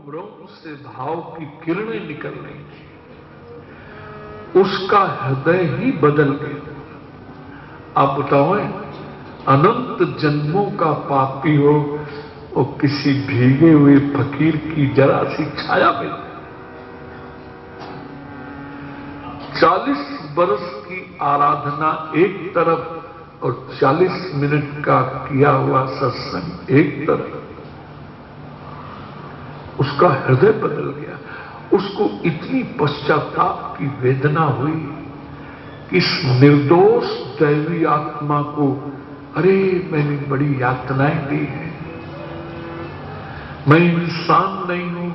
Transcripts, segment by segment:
रोम से भाव की किरणें निकल रही थी। उसका हृदय ही बदल गया। आप बताओ, अनंत जन्मों का पापी हो और किसी भीगे हुए फकीर की जरा सी छाया मिल, 40 बरस की आराधना एक तरफ और 40 मिनट का किया हुआ सत्संग एक तरफ, उसका हृदय बदल गया। उसको इतनी पश्चाताप की वेदना हुई कि इस निर्दोष दैवी आत्मा को, अरे मैंने बड़ी यातनाएं दी हैं, मैं इंसान नहीं हूं,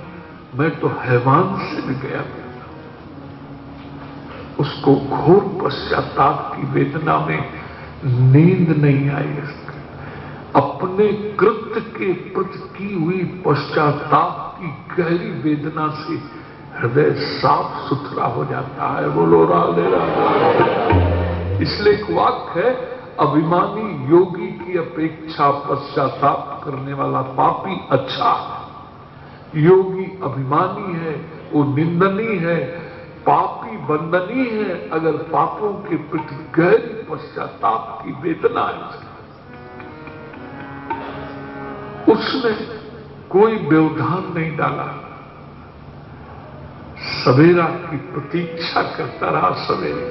मैं तो हैवान से भी गया। उसको घोर पश्चाताप की वेदना में नींद नहीं आई। अपने कृत्य के प्रति की हुई पश्चाताप की गहरी वेदना से हृदय साफ सुथरा हो जाता है। बोलो राधे राधे। इसलिए एक वाक्य है, अभिमानी योगी की अपेक्षा पश्चाताप करने वाला पापी अच्छा है। योगी अभिमानी है, वो निंदनीय है, पापी वंदनीय है अगर पापों के प्रति गहरी पश्चाताप की वेदना है। उसने कोई व्यवधान नहीं डाला, सवेरा की प्रतीक्षा करता रहा। सवेरे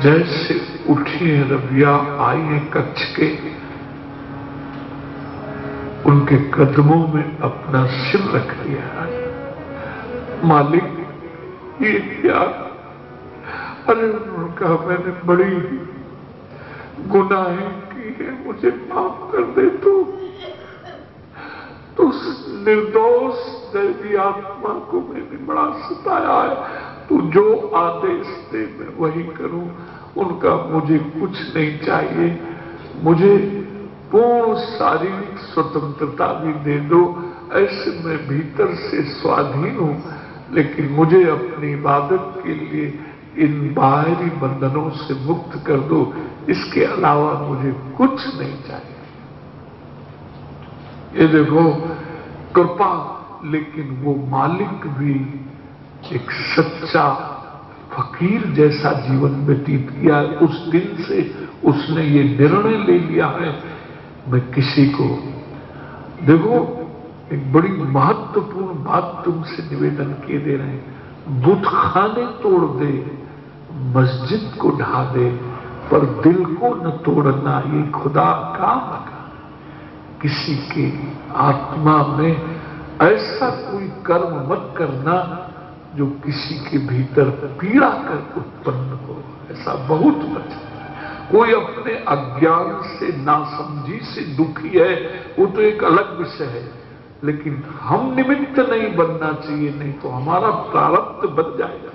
जैसे उठी है रविया, आई है कच्छ के, उनके कदमों में अपना सिर रख दिया। मालिक ये क्या? अरे उनका मैंने बड़ी गुनाहें की है, मुझे माफ कर दे। तो उस निर्दोष दैवी आत्मा को मैंने बड़ा सताया है, तू जो आदेश दे मैं वही करूं। उनका मुझे कुछ नहीं चाहिए, मुझे पूर्ण शारीरिक स्वतंत्रता भी दे दो, ऐसे मैं भीतर से स्वाधीन हूं, लेकिन मुझे अपनी इबादत के लिए इन बाहरी बंधनों से मुक्त कर दो, इसके अलावा मुझे कुछ नहीं चाहिए। ये देखो कृपा, लेकिन वो मालिक भी एक सच्चा फकीर जैसा जीवन व्यतीत किया। उस दिन से उसने ये निर्णय ले लिया है, मैं किसी को, देखो एक बड़ी महत्वपूर्ण बात तुमसे निवेदन किए दे रहे हैं, बुत खाने तोड़ दे, मस्जिद को ढा दे, पर दिल को न तोड़ना, ये खुदा काम लगा। किसी की आत्मा में ऐसा कोई कर्म मत करना जो किसी के भीतर पीड़ा कर उत्पन्न हो, ऐसा बहुत बचा। कोई अपने अज्ञान से, नासमझी से दुखी है, वो तो एक अलग विषय है, लेकिन हम निमित्त नहीं बनना चाहिए, नहीं तो हमारा प्रारब्ध बन जाएगा।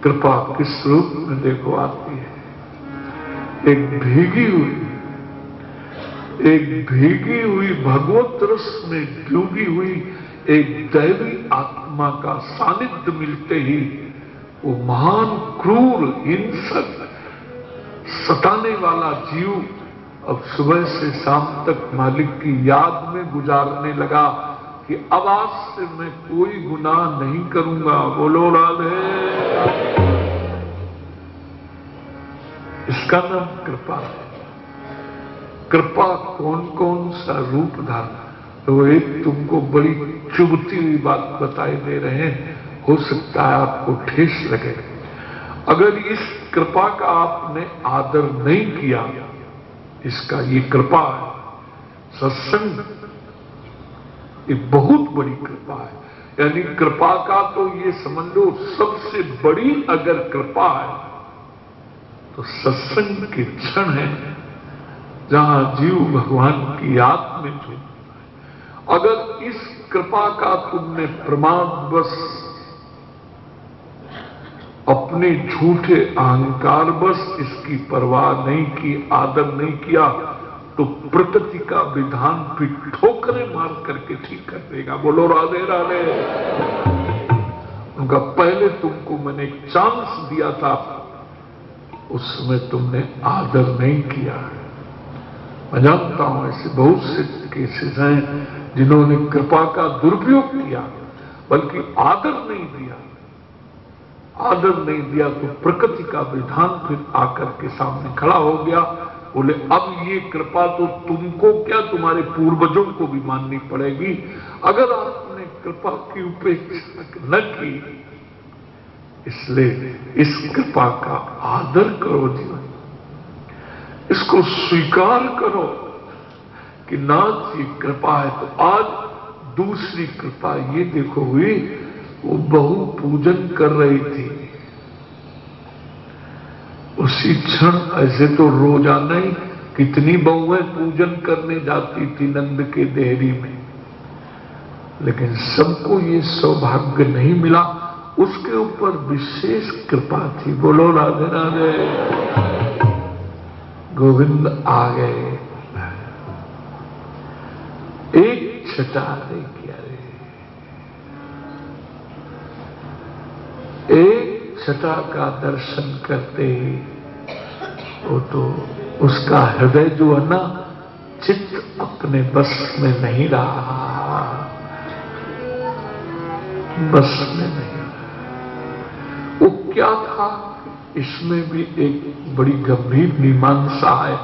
कृपा किस रूप में देखो आती है, एक भीगी हुई भगवत रस में डूबी हुई एक दैवी आत्मा का सानिध्य मिलते ही वो महान क्रूर हिंसक सताने वाला जीव अब सुबह से शाम तक मालिक की याद में गुजारने लगा कि अब आज से मैं कोई गुनाह नहीं करूंगा। बोलो राधे। इसका नाम कृपा है। कृपा कौन कौन सा रूप धारण, तो एक तुमको बड़ी चुभती हुई बात बताई दे रहे हैं, हो सकता है आपको ठेस लगे। अगर इस कृपा का आपने आदर नहीं किया, इसका ये कृपा है, सत्संग ये बहुत बड़ी कृपा है। यानी कृपा का तो ये समझ लो सबसे बड़ी अगर कृपा है तो सत्संग के क्षण है जहां जीव भगवान की याद में जुड़। अगर इस कृपा का तुमने प्रमादवश अपने झूठे अहंकार बस इसकी परवाह नहीं की, आदर नहीं किया, तो प्रकृति का विधान भी ठोकरें मार करके ठीक कर देगा। बोलो राधे राधे। उनका पहले तुमको मैंने एक चांस दिया था, उस समय तुमने आदर नहीं किया। मैं जानता हूं ऐसे बहुत से केसेस हैं जिन्होंने कृपा का दुरुपयोग किया, बल्कि आदर नहीं दिया। आदर नहीं दिया तो प्रकृति का विधान फिर आकर के सामने खड़ा हो गया। बोले अब ये कृपा तो तुमको क्या, तुम्हारे पूर्वजों को भी माननी पड़ेगी। अगर आपने कृपा की उपेक्षा न की, इसलिए इस कृपा का आदर करो जीवन, इसको स्वीकार करो कि नाथ ये कृपा है। तो आज दूसरी कृपा ये देखो हुई, वो बहू पूजन कर रही थी, उसी क्षण ऐसे तो रोजाना ही कितनी बहुएं पूजन करने जाती थी नंद के देहरी में, लेकिन सबको ये सौभाग्य नहीं मिला। उसके ऊपर विशेष कृपा थी। बोलो राधे राधे, गोविंद आ गए। एक छटा देखिए, एक छटा का दर्शन करते ही वो तो उसका हृदय जो है ना, चित्त अपने बस में नहीं रहा, बस में नहीं रहा। वो क्या था, इसमें भी एक बड़ी गंभीर मीमांसा है।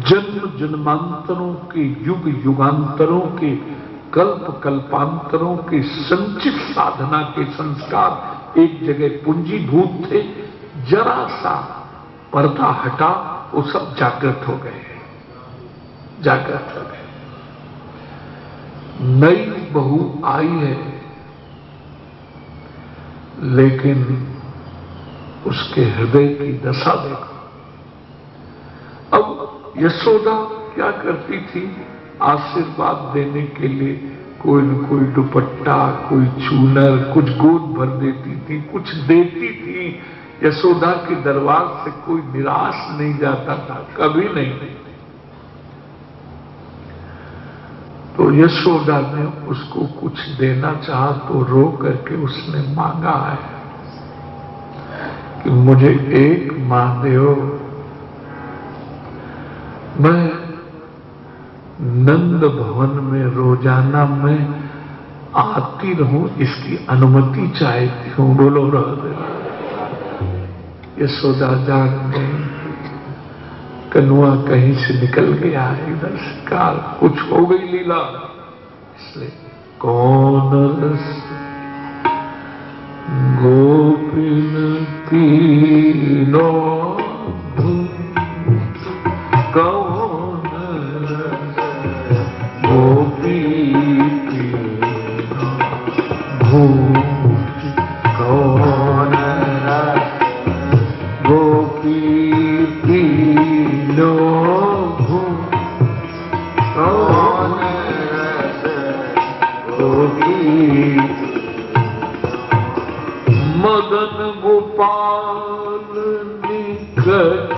जन्म जन्मांतरों के, युग युगांतरों के, कल्प कल्पांतरों के संचित साधना के संस्कार एक जगह पूंजीभूत थे। जरा सा पर्दा हटा, वो सब जागृत हो गए, जागृत हो गए। नई बहू आई है, लेकिन उसके हृदय की दशा देखो। अब यशोदा क्या करती थी, आशीर्वाद देने के लिए कोई न कोई दुपट्टा, कोई चूनर, कुछ गोद भर देती थी, कुछ देती थी। यशोदा के दरबार से कोई निराश नहीं जाता था, कभी नहीं। तो यशोदा ने उसको कुछ देना चाहा तो रो करके उसने मांगा है कि मुझे एक मां दो, मैं नंद भवन में रोजाना मैं आती रहूं, इसकी अनुमति चाहती हूं। बोलो राधे। यशोदा जान गई, कनुआ कहीं से निकल गया, इधर से काल कुछ हो गई लीला। इसलिए कौन रस गोपिन तीनों, कौन रस गोपी तीनों भूत, कौन रस गोपी तीनों भूत, कौन रस गोपी। मदन गोपाल निकट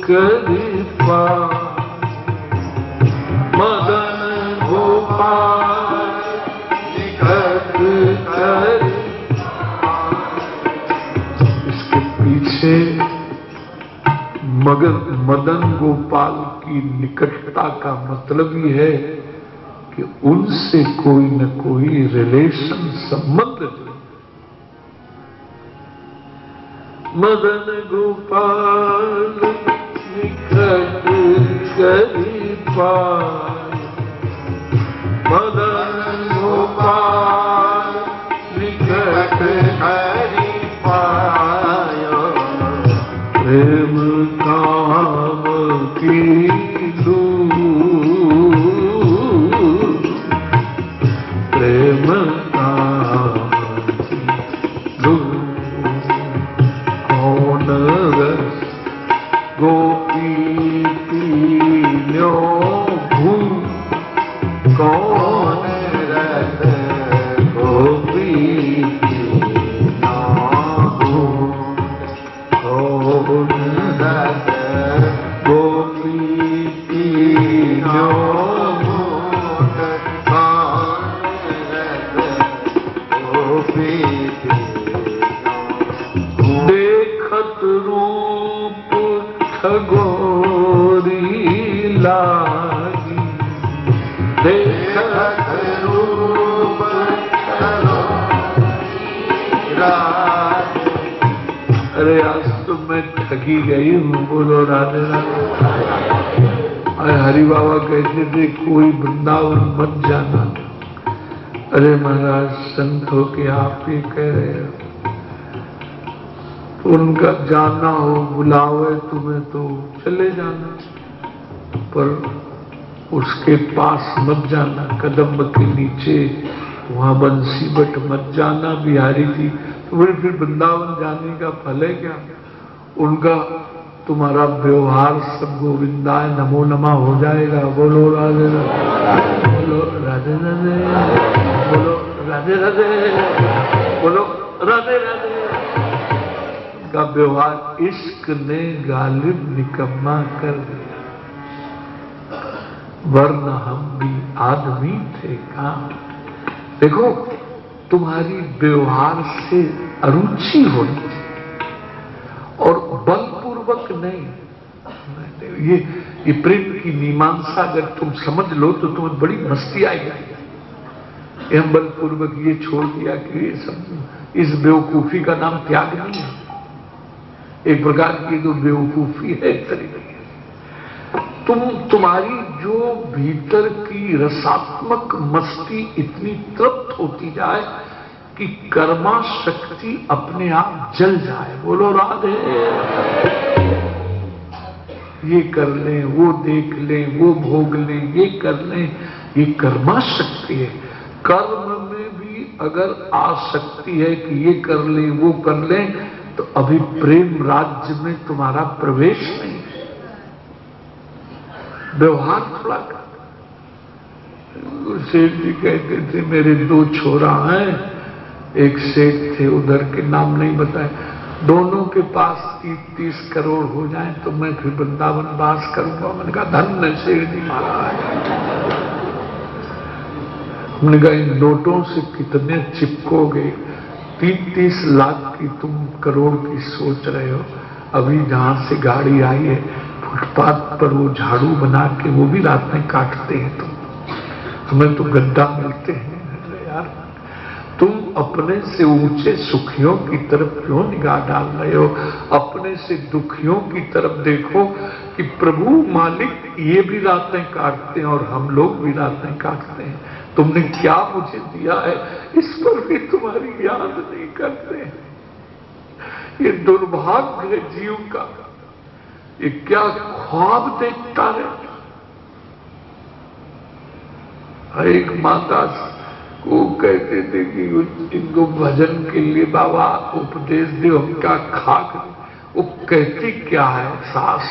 कृपा, मदन गोपाल निकट कृपा। इसके पीछे मगर मदन गोपाल की निकटता का मतलब ही है कि उनसे कोई न कोई रिलेशन, संबंध। मदन गोपाल निकट कृपा, मदन गोपाल निकट कृपा। प्रेम काम की लूट, प्रेम काम की लूट। कौन रस गोपी तीनों भूत, देखत रूप अरे आज तो मैं ठगी गई हूँ। बोलो राधे राधे। अरे हरि बाबा कहते थे कोई वृंदावन मत जाना। अरे महाराज संत हो के आप ही कह रहे हो, उनका जाना हो बुलावे तुम्हें तो चले जाना, पर उसके पास मत जाना, कदम के नीचे वहां बंसी बट मत जाना। बिहारी जी तो फिर वृंदावन जाने का फल है क्या? उनका तुम्हारा व्यवहार सब गोविंदाय नमो नमः हो जाएगा। बोलो राधे राधे, बोलो राधे राधे, बोलो राधे राधे, बोलो राधे राधे। का व्यवहार इश्क ने गालिब निकम्मा कर दिया, वरना हम भी आदमी थे काम। देखो तुम्हारी व्यवहार से अरुचि होनी और बलपूर्वक नहीं। ये प्रेम की मीमांसा अगर तुम समझ लो तो तुम्हें बड़ी मस्ती आएगी। हम बलपूर्वक ये छोड़ दिया कि ये सब, इस बेवकूफी का नाम त्याग नहीं है, एक प्रकार की तो बेवकूफी है एक तरीके की। तुम्हारी जो भीतर की रसात्मक मस्ती इतनी तृप्त होती जाए कि कर्मा शक्ति अपने आप जल जाए। बोलो राधे। ये कर लें, वो देख लें, वो भोग लें, ये कर लें, ये कर्मा शक्ति है। कर्म में भी अगर आसक्ति है कि ये कर लें, वो कर लें, तो अभी प्रेम राज्य में तुम्हारा प्रवेश नहीं है। व्यवहार थोड़ा कर। सेठ जी कहते थे मेरे 2 छोरा हैं, एक सेठ थे उधर के नाम नहीं बताए, दोनों के पास 30-30 करोड़ हो जाए तो मैं फिर वृंदावन वास करूंगा। मैंने कहा धन्य सेठ जी महाराज। हमने कहा इन नोटों से कितने चिपकोगे, 30-30 लाख की तुम करोड़ की सोच रहे हो। अभी जहां से गाड़ी आई है फुटपाथ पर वो झाड़ू बना के वो भी रात में काटते हैं। तुम हमें तो गड्ढा मिलते हैं यार। तुम अपने से ऊंचे सुखियों की तरफ क्यों निगाह डाल रहे हो? अपने से दुखियों की तरफ देखो कि प्रभु मालिक ये भी रातें काटते हैं और हम लोग भी रातें काटते हैं। तुमने क्या मुझे दिया है इस पर भी तुम्हारी याद नहीं करते। ये दुर्भाग्य है जीव का। ये क्या ख्वाब देखता है। एक माता को कहते थे कि इनको भजन के लिए बाबा उपदेश दे, उनका खाक। वो कहती क्या है सास,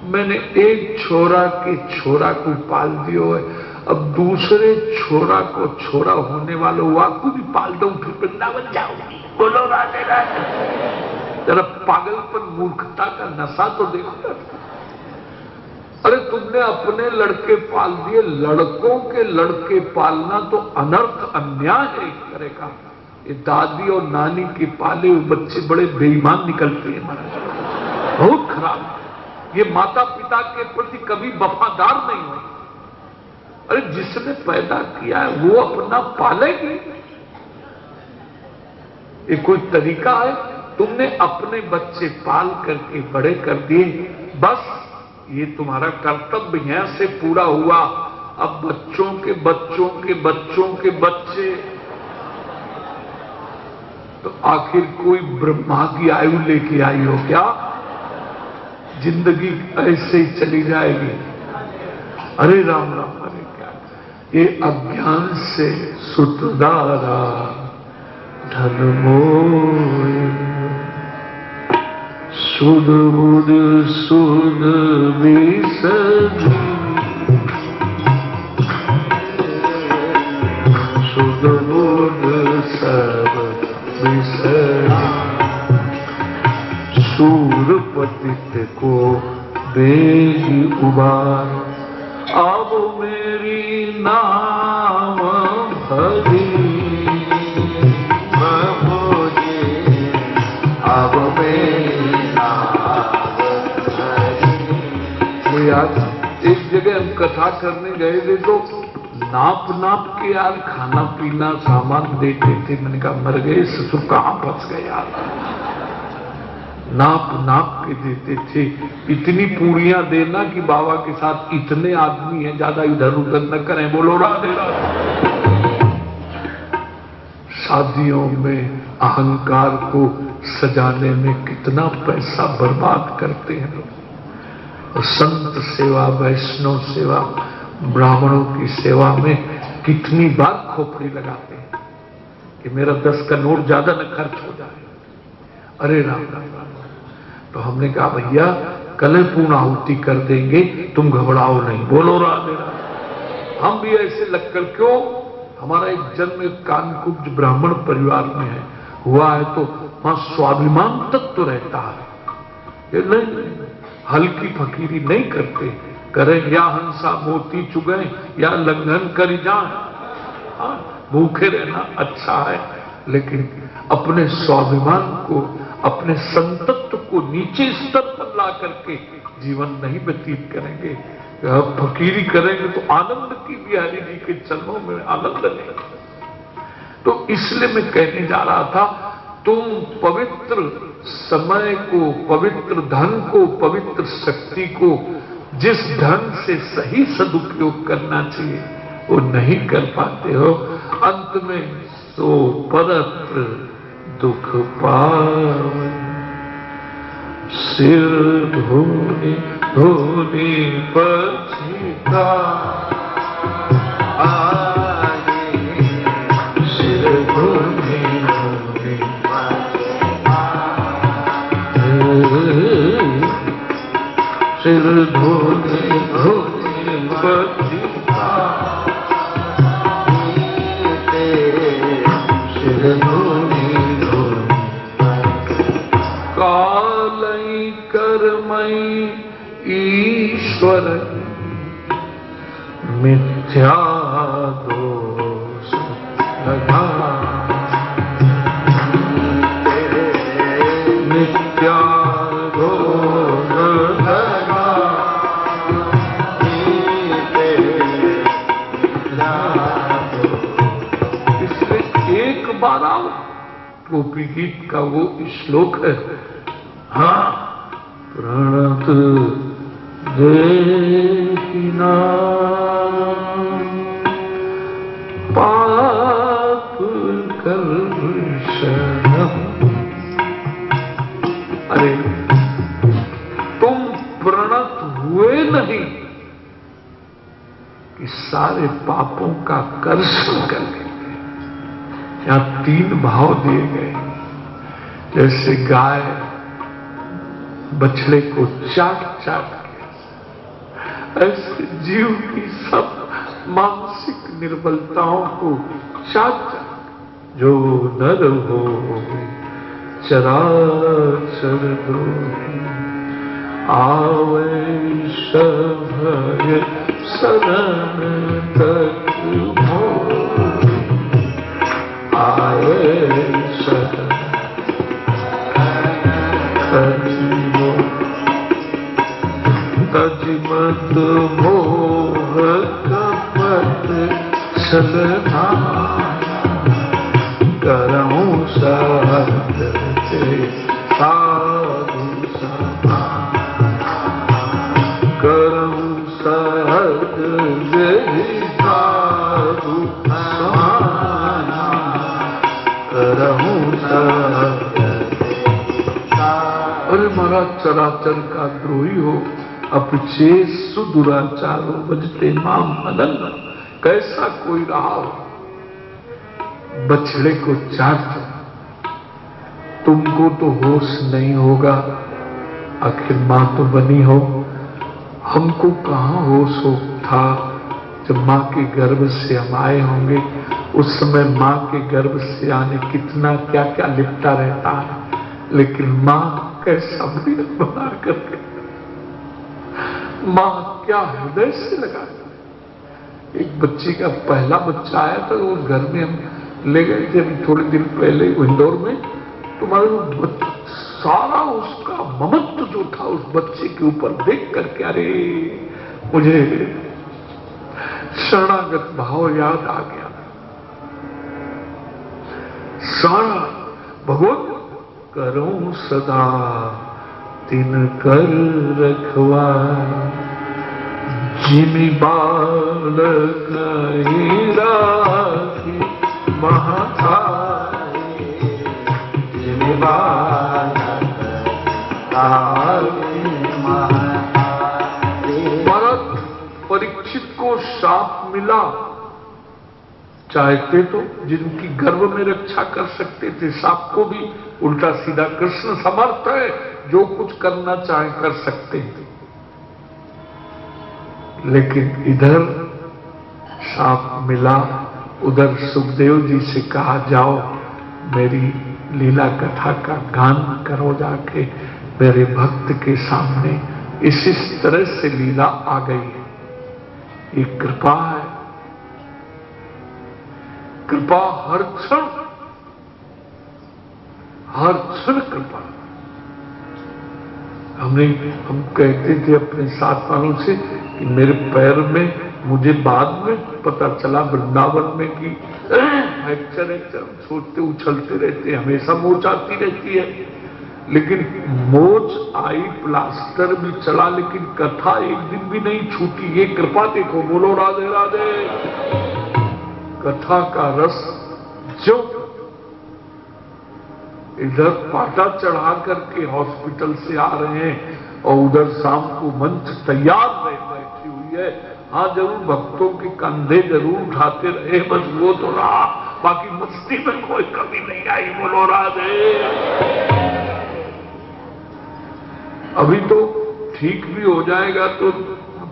मैंने एक छोरा के छोरा को पाल दियो है, अब दूसरे छोरा को छोरा होने वालों वाकू भी पाल दो फिर वृंदावन जाऊंगी। बोलो राधे राधे। जरा पागलपन मूर्खता का नशा तो देखो। अरे तुमने अपने लड़के पाल दिए, लड़कों के लड़के पालना तो अनर्थ अन्याय है एक तरह का। ये दादी और नानी के पाले हुए बच्चे बड़े बेईमान निकलते हैं महाराज, बहुत खराब। ये माता पिता के प्रति कभी वफादार नहीं हुए। अरे जिसने पैदा किया है वो अपना पालेगी, ये कोई तरीका है? तुमने अपने बच्चे पाल करके बड़े कर दिए, बस ये तुम्हारा कर्तव्य यहां से पूरा हुआ। अब बच्चों के बच्चों के बच्चों के बच्चे, तो आखिर कोई ब्रह्मा की आयु लेके आई हो क्या? जिंदगी ऐसे ही चली जाएगी। अरे राम राम, अरे क्या ये अज्ञान से सुतदारा धर्मो सुध बुध सुध विसर्जी, सुध बुध सब विसर्जी, सूर पतित को देगी उबार, अब मेरी नाम भरी मुझे, अब मेरी नाम भरी। आज एक जगह हम कथा करने गए थे तो नाप नाप के यार खाना पीना सामान देते थे। मैंने कहा मर गए ससुर, कहां फंस गए यार। नाप नाप के देते थे। इतनी पूड़ियां देना कि बाबा के साथ इतने आदमी हैं, ज्यादा इधर उधर न करें। बोलो राधे राधे। शादियों में अहंकार को सजाने में कितना पैसा बर्बाद करते हैं लोग। संत सेवा, वैष्णव सेवा, ब्राह्मणों की सेवा में कितनी बार खोपड़ी लगाते हैं कि मेरा 10 का नोट ज्यादा न खर्च हो जाए। अरे राम राम राम। तो हमने कहा भैया कल पूर्ण आहुति कर देंगे, तुम घबराओ नहीं। बोलो राधे राधे। हम भी ऐसे लगकर, क्यों, हमारा एक जन्म एक कानकुब्ज ब्राह्मण परिवार में है, हुआ है तो वहां स्वाभिमान तक तो रहता है। ये नहीं हल्की फकीरी नहीं करते, करें या हंसा मोती चुगे या लंघन कर जाए। भूखे रहना अच्छा है, लेकिन अपने स्वाभिमान को, अपने संतत्व को नीचे स्तर पर ला करके जीवन नहीं व्यतीत करेंगे। फकीरी करेंगे तो आनंद की बिहारी जी के चरणों में आनंद नहीं। तो इसलिए मैं कहने जा रहा था, तुम पवित्र समय को, पवित्र धन को, पवित्र शक्ति को जिस ढंग से सही सदुपयोग करना चाहिए वो नहीं कर पाते हो। अंत में सो परत्र दुख पावे, सिर धोने धोने पछिता, सिर धोने धोने सिर धोने धोने पछिता, सिर धोने धोने कालई कर्मई ईश्वर मिथ्या दोष लगा, मिथ्या दोष लगा, इसमें एक बार आओ, गोपी गीत का वो श्लोक है। हाँ, प्रणत देखिना पाप कर्षणम। अरे तुम प्रणत हुए नहीं कि सारे पापों का कर्षण कर लेते। यहां 3 भाव दिए गए, जैसे गाय बछड़े को चाट चाट के, ऐसे जीव की सब मानसिक निर्बलताओं को चाट चाट, जो नर हो चराचर द्रोही, आवे सभय शरण तक मोहि, आवे शरण तजिमत मोह कपट छलना, करऊं साध साधु समान, करऊं साध साधु समान, करऊं साध। अरे महाराज चराचर का द्रोही हो, अपचे सुदुराचारो बजते माम मदन। कैसा कोई रहा हो, बछड़े को चाट, तुमको तो होश नहीं होगा, आखिर मां तो बनी हो। हमको कहां होश हो था जब मां के गर्भ से हम आए होंगे। उस समय मां के गर्भ से आने कितना क्या क्या लिपटा रहता है, लेकिन मां कैसा मृत बना करके, मां क्या हृदय से लगा। एक बच्चे का पहला बच्चा आया था, उस घर में हम ले गए थे अभी थोड़े दिन पहले इंदौर में। तुम्हारे सारा उसका ममत्व जो था उस बच्चे के ऊपर देख करके, अरे मुझे शरणागत भाव याद आ गया। सारा भगवत करूं सदा तिन कर रखवा, जिमि बालक राखी महातारी, जिमि बालक राखी महातारी। भरत परीक्षित को शाप मिला, चाहते तो जिनकी गर्भ में रक्षा कर सकते थे, साप को भी उल्टा सीधा। कृष्ण समर्थ है, जो कुछ करना चाहे कर सकते हैं। लेकिन इधर साप मिला, उधर सुखदेव जी से कहा जाओ मेरी लीला कथा का गान करो जाके मेरे भक्त के सामने। इस तरह से लीला आ गई है। ये कृपा है, कृपा हर क्षण कृपा। हम कहते थे अपने साथ वालों से कि मेरे पैर में, मुझे बाद में पता चला वृंदावन में कि फ्रैक्चर सोचते उछलते रहते, हमेशा मोच आती रहती है। लेकिन मोच आई, प्लास्टर भी चला, लेकिन कथा एक दिन भी नहीं छूटी। ये कृपा देखो। बोलो राधे राधे। कथा का रस जो इधर पाटा चढ़ा करके हॉस्पिटल से आ रहे हैं और उधर शाम को मंच तैयार बैठी हुई है। हाँ जरूर भक्तों के कंधे जरूर उठाते रहे, बस वो तो रहा, बाकी मस्ती में कोई कमी नहीं आई। बोलो राधे। अभी तो ठीक भी हो जाएगा तो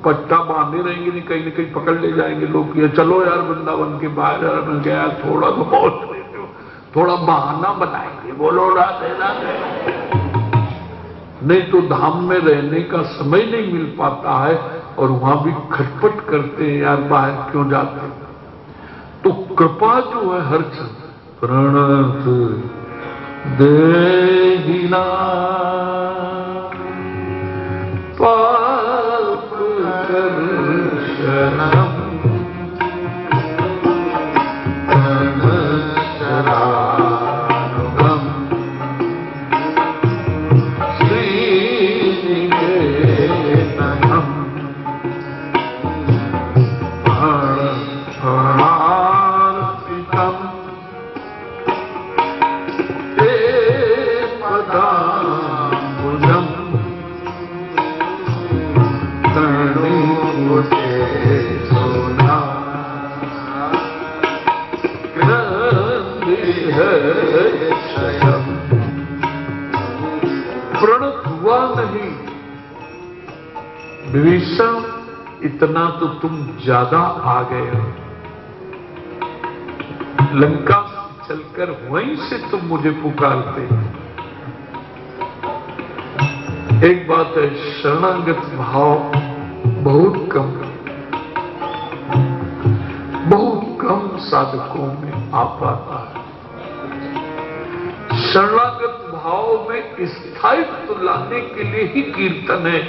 पट्टा बांधे रहेंगे, नहीं कहीं न कहीं पकड़ ले जाएंगे लोग। ये चलो यार वृंदावन के बाहर मिल गया, थोड़ा तो बहुत थोड़ा बहाना बनाएंगे। बोलो राधे राधे। नहीं तो धाम में रहने का समय नहीं मिल पाता है और वहां भी खटपट करते हैं, यार बाहर क्यों जाते। तो कृपा जो है हर क्षण। प्रणत देहिना पाप कर्षणम शरानुगम श्रीनिकेतनम प्रणार्पितम ते पदाम्बुजम् तणुमुखे सोना प्रणत हुआ नहीं। विभीषण इतना तो तुम ज्यादा आ गए हो। लंका चलकर वहीं से तुम मुझे पुकारते। एक बात है, शरणागत भाव बहुत कम साधकों में आ पाता है। शरणागत भाव में स्थायित्व लाने के लिए ही कीर्तन है।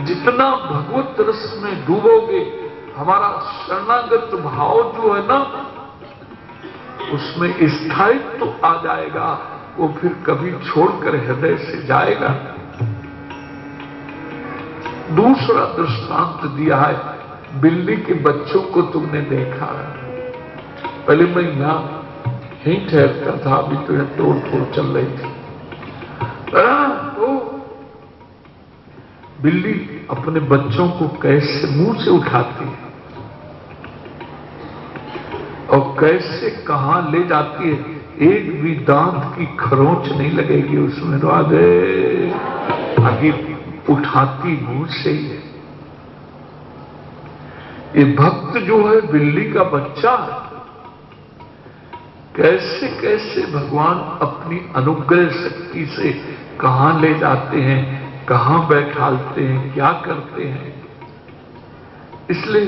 जितना भगवत रस में डूबोगे, हमारा शरणागत भाव जो है ना, उसमें स्थायित्व आ जाएगा। वो फिर कभी छोड़कर हृदय से जाएगा। दूसरा दृष्टांत दिया है, बिल्ली के बच्चों को तुमने देखा है। पहले मैं यहां ही ठहरता था, अभी तो यह तोड़ फोड़ चल रही थी। तो बिल्ली अपने बच्चों को कैसे मुंह से उठाती है और कैसे कहां ले जाती है, एक भी दांत की खरोंच नहीं लगेगी उसमें। राधे। आगे उठाती मुंह से ही है। ये भक्त जो है बिल्ली का बच्चा है। कैसे कैसे भगवान अपनी अनुग्रह शक्ति से कहां ले जाते हैं, कहां बैठालते हैं, क्या करते हैं। इसलिए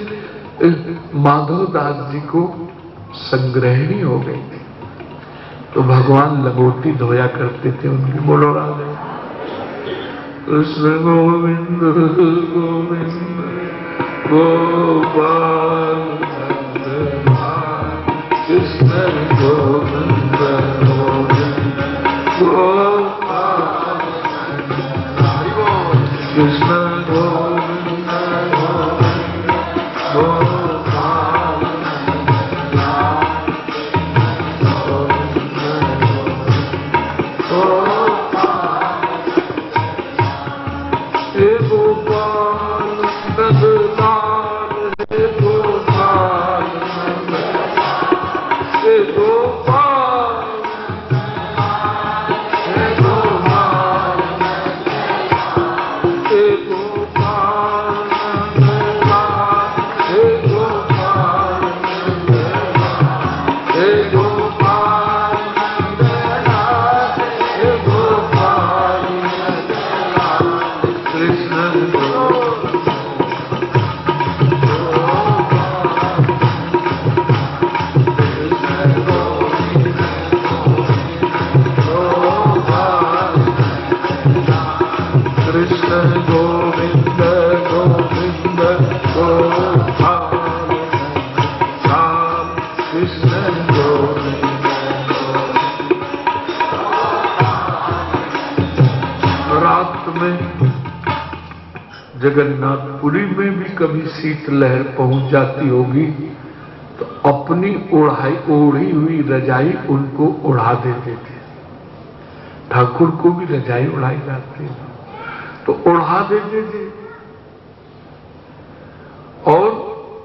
माधव दास जी को संग्रहणी हो गई थी, तो भगवान लगोटी धोया करते थे उनकी। बोलो राधे। कृष्ण गोविंद गोविंद गोपाल कृष्ण गोविंद गोविंद गोपाल कृष्ण गोविंद गोपाल हे गोपाल नंदलाल हे गोपाल हे गोपाल हे गोपाल हे गोपाल नंदलाल हे गोपाल हे गोपाल नंदलाल हे गोपाल कृष्ण कृष्ण गोविंद गोविंद गोपाल कृष्ण गोविंद। रात में जगन्नाथपुरी में भी कभी शीतलहर पहुंच जाती होगी तो अपनी ओढ़ी हुई रजाई उनको उड़ा देते थे। ठाकुर को भी रजाई उड़ाई जाती है तो उड़ा देते थे। और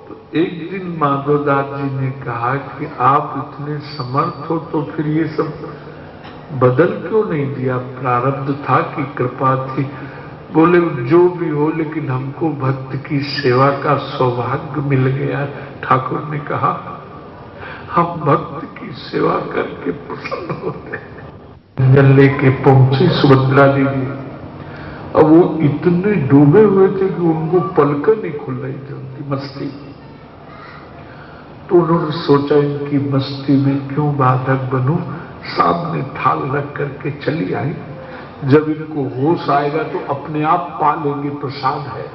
तो एक दिन माधवदास जी ने कहा कि आप इतने समर्थ हो तो फिर ये सब बदल क्यों नहीं दिया? प्रारब्ध था कि कृपा थी? बोले जो भी हो लेकिन हमको भक्त की सेवा का सौभाग्य मिल गया। ठाकुर ने कहा हम भक्त की सेवा करके प्रसन्न होते हैं। जल लेके पहुंची सुभद्रा देवी। अब वो इतने डूबे हुए थे कि उनको पलकें नहीं खुल रही थी उनकी मस्ती। तो उन्होंने सोचा इनकी मस्ती में क्यों बाधक बनूं, सामने थाल रख करके चली आई। जब इनको होश आएगा तो अपने आप पा लेंगे, प्रसाद है।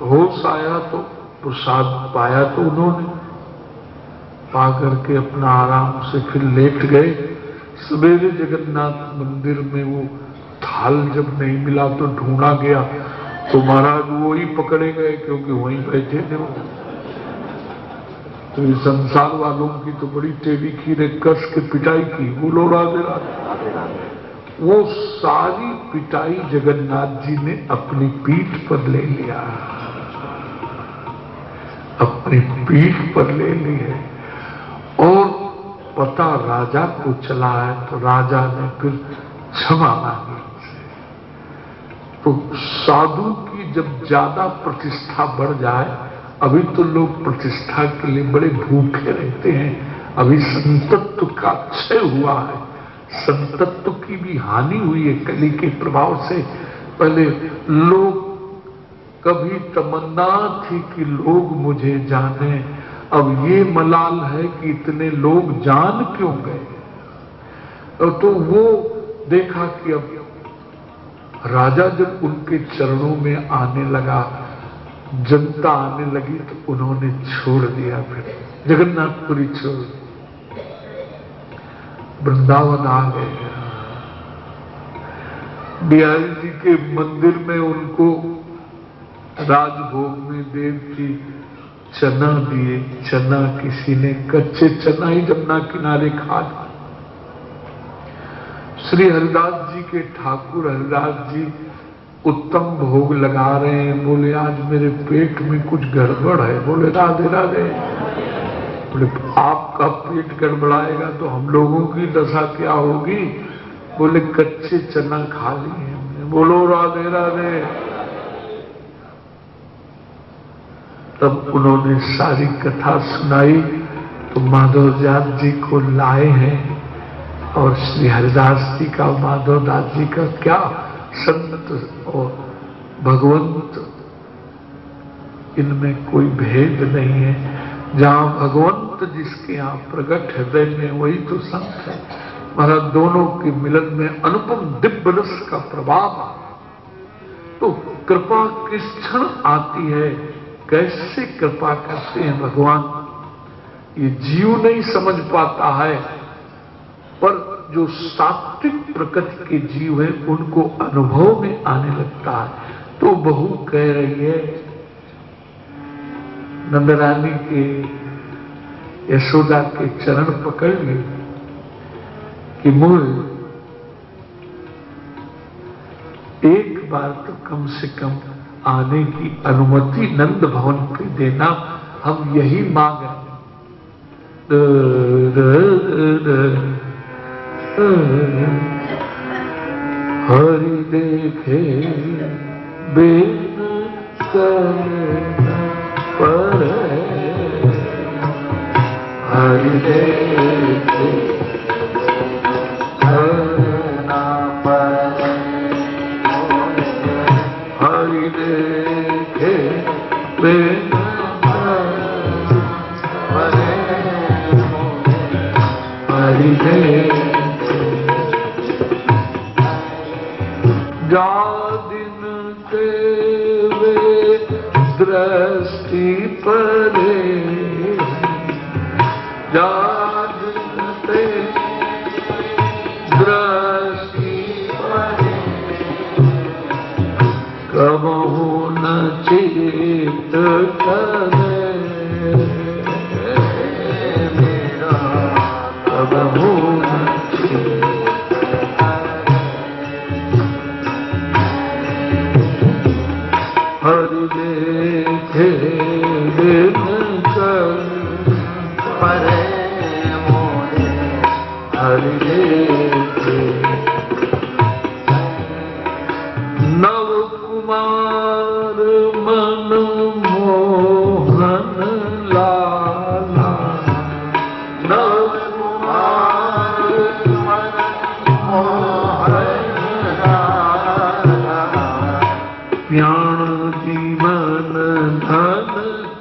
होश आया तो प्रसाद पाया तो उन्होंने पा करके अपना आराम से फिर लेट गए। सवेरे जगन्नाथ मंदिर में वो थाल जब नहीं मिला तो ढूंढा गया तो महाराज वो ही पकड़े गए क्योंकि वहीं बैठे थे वो। तो ये संसार वालों की तो बड़ी टेढ़ी खीरे कस के पिटाई की। बोलो राधे राधे। वो सारी पिटाई जगन्नाथ जी ने अपनी पीठ पर ले लिया, अपनी पीठ पर ले ली है। और पता राजा को चला है तो राजा ने फिर क्षमा मांगी। तो साधु की जब ज्यादा प्रतिष्ठा बढ़ जाए, अभी तो लोग प्रतिष्ठा के लिए बड़े भूखे रहते हैं, अभी संतत्व का क्षय हुआ है, संतत्व की भी हानि हुई है कली के प्रभाव से। पहले लोग कभी तमन्ना थी कि लोग मुझे जाने, अब ये मलाल है कि इतने लोग जान क्यों गए। तो वो देखा कि अब राजा जब उनके चरणों में आने लगा, जनता आने लगी तो उन्होंने छोड़ दिया, फिर जगन्नाथपुरी छोड़ वृंदावन आ गए। बिहारी जी के मंदिर में उनको राजभोग में देव की चना दिए। चना किसी ने कच्चे चना ही जमुना किनारे खा लिया। श्री हरिदास जी के ठाकुर हरिदास जी उत्तम भोग लगा रहे हैं। बोले आज मेरे पेट में कुछ गड़बड़ है। बोले राधे राधे। बोले आपका पेट गड़बड़ाएगा तो हम लोगों की दशा क्या होगी? बोले कच्चे चना खा लिए हमने। बोलो राधे राधे। तब उन्होंने सारी कथा सुनाई तो माधवदास जी को लाए हैं। और श्री हरिदास जी का माधवदास जी का क्या संत और भगवंत, इनमें कोई भेद नहीं है। जहां भगवंत जिसके यहाँ प्रकट हृदय में वही तो संत है। महाराज दोनों के मिलन में अनुपम दिव्य रस का प्रभाव। तो कृपा किस क्षण आती है, कैसे कृपा करते हैं भगवान, ये जीव नहीं समझ पाता है। पर जो सात्विक प्रकृति के जीव हैं उनको अनुभव में आने लगता है। तो बहू कह रही है नंदरानी के, यशोदा के चरण पकड़ लिए कि मुझे एक बार तो कम से कम आने की अनुमति नंद भवन पे देना, हम यही मांग रहे। हरि देखे बिन करना पड़े, हरि देखे करना पड़े, हरि देखे बिन पड़े, हरि देखे जा दिन देवे दृष्टि परे, जा दिन ते दृष्टि परे, कबहु न चित करे मेरा, कबहु न चित हरि देखे बिन कर परे मोरे, हरि देखे नव कुमार मन मोहन लाला, नव कुमार मन मोहन लाला, ज्ञान जीवन धन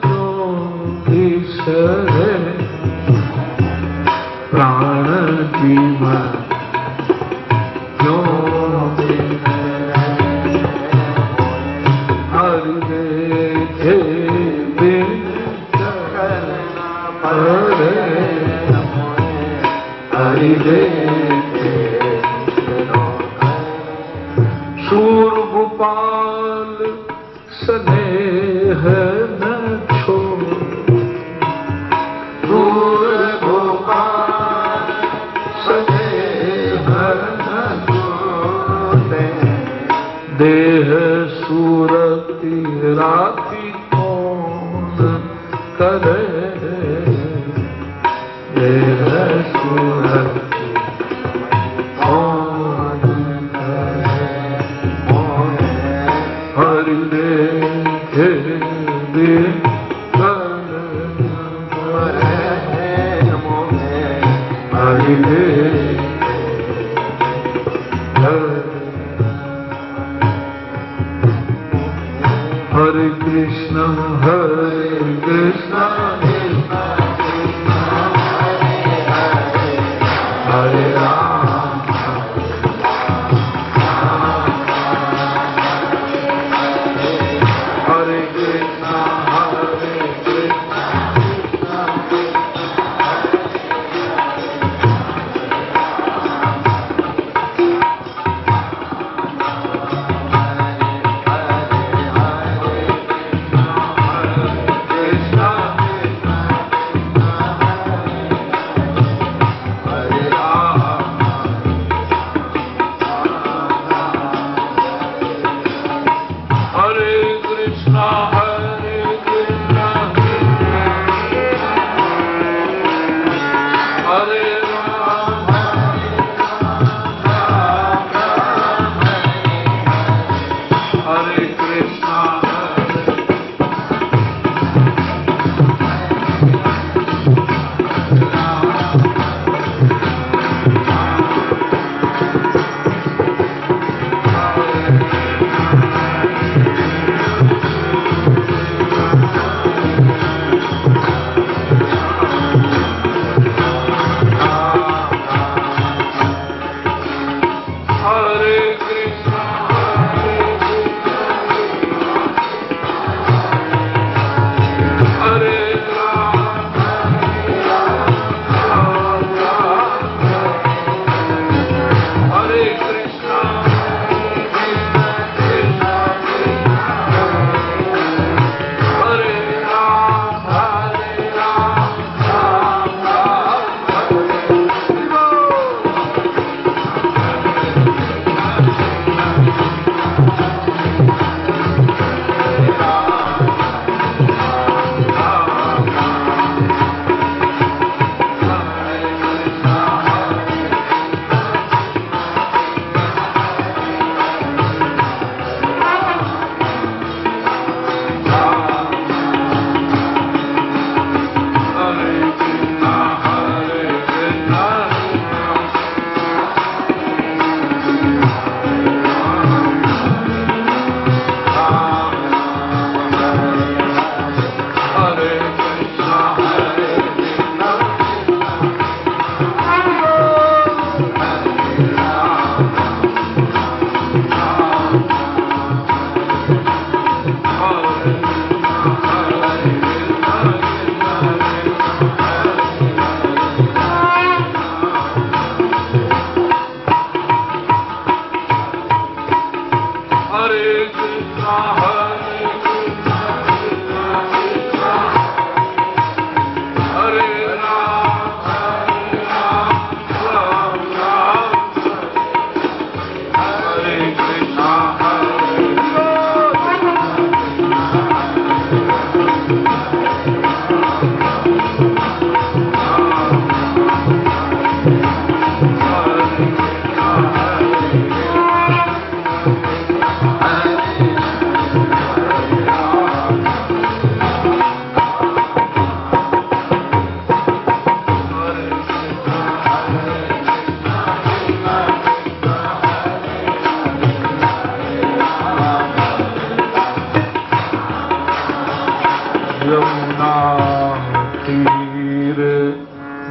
चोधीश्वरे, प्राण जीवन हरि देखे बिन करना पड़े, हरि देखे सूर गोपाल स्नेह न छोड़, सूर गोपाल स्नेह न छोड़े, देह सूरति राति कौन करे, देह सूरति कौन करे, हरि देखे बिन करना पड़े मोरे, हरि देखे हरे कृष्ण हरे कृष्ण हरे राम हरे कृष्ण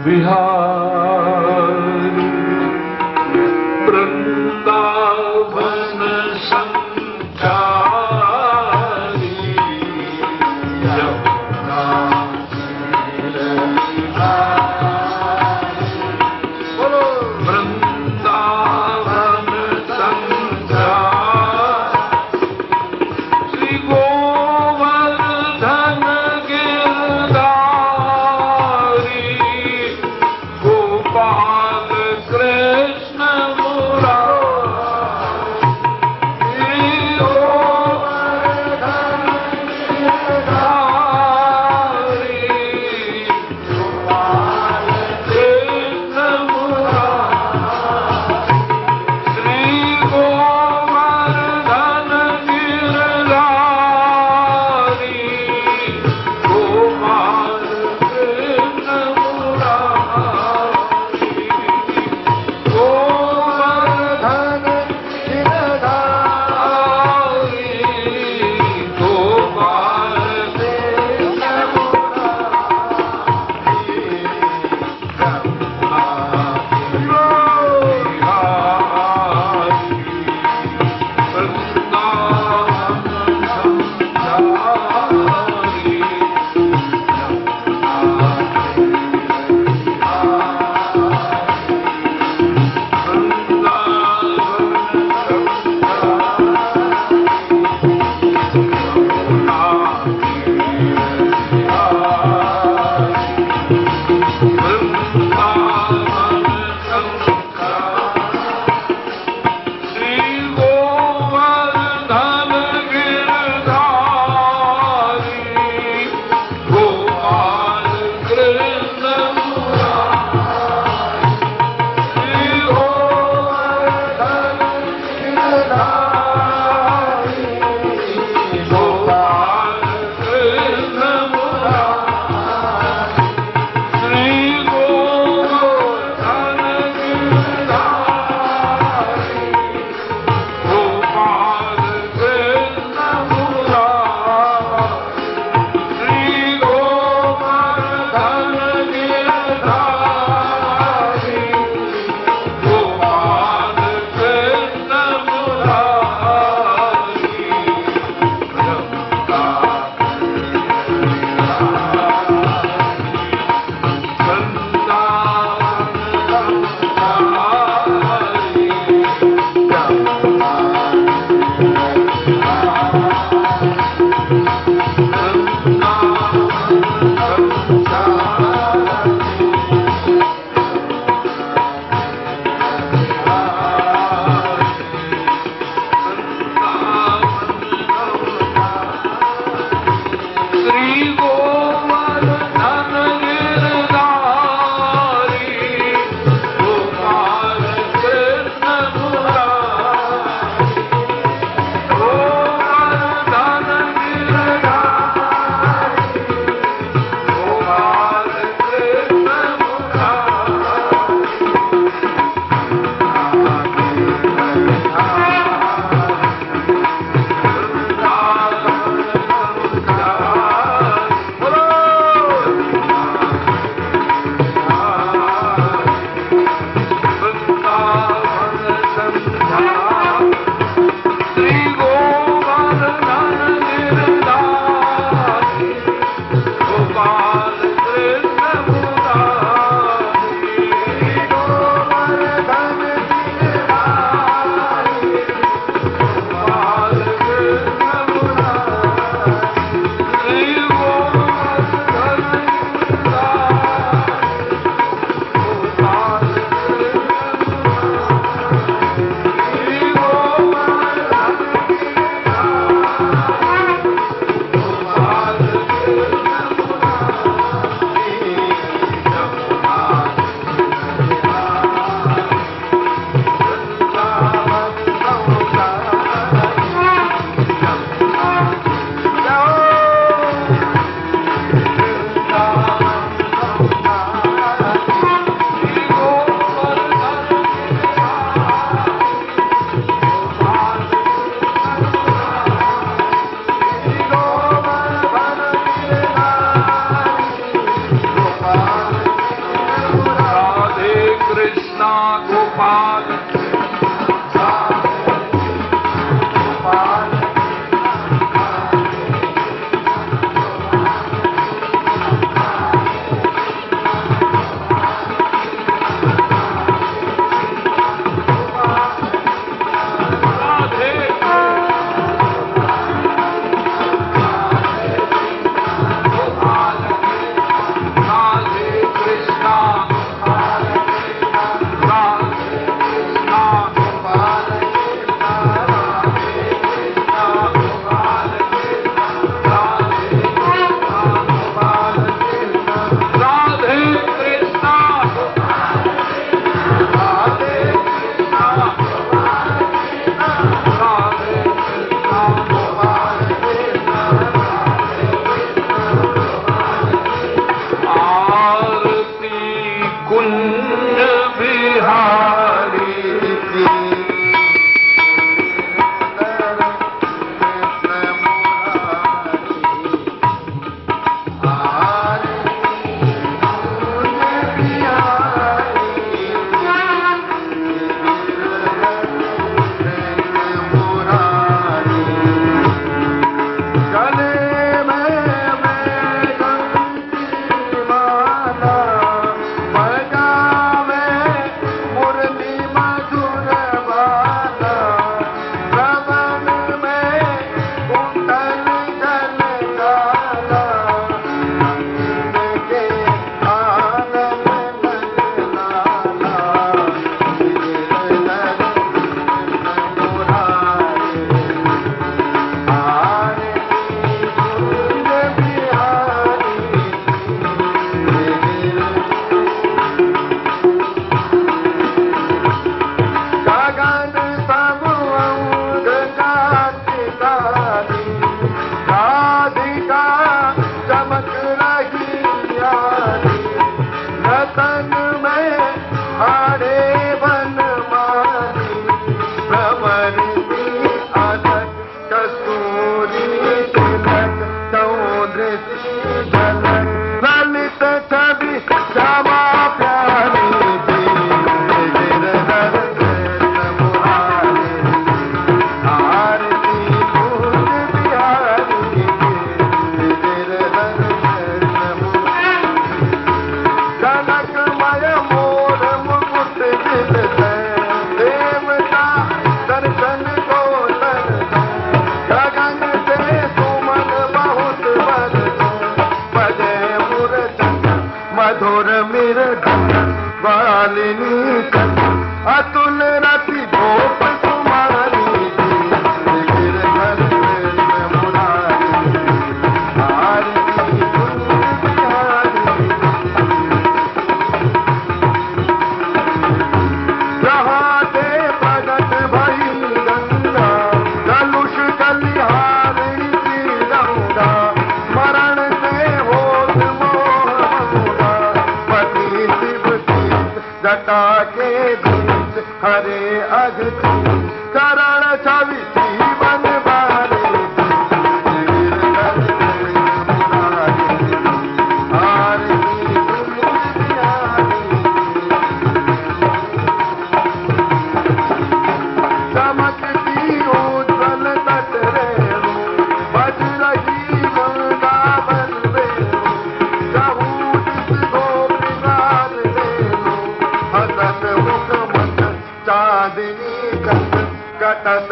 बिहारी वृंदावन संचारी यमुना बोलो वृंदावन संचारी श्री गोवर्धन गिरधारी गोपाल अतुल रति गोप कुमारी हरे अगति करण छवि जीवन बारे चमकती उज्जवल तट रेणु बज रही वृंदावन वेणु गोपीनाथ रेणु हसत मुख चांदनी कटत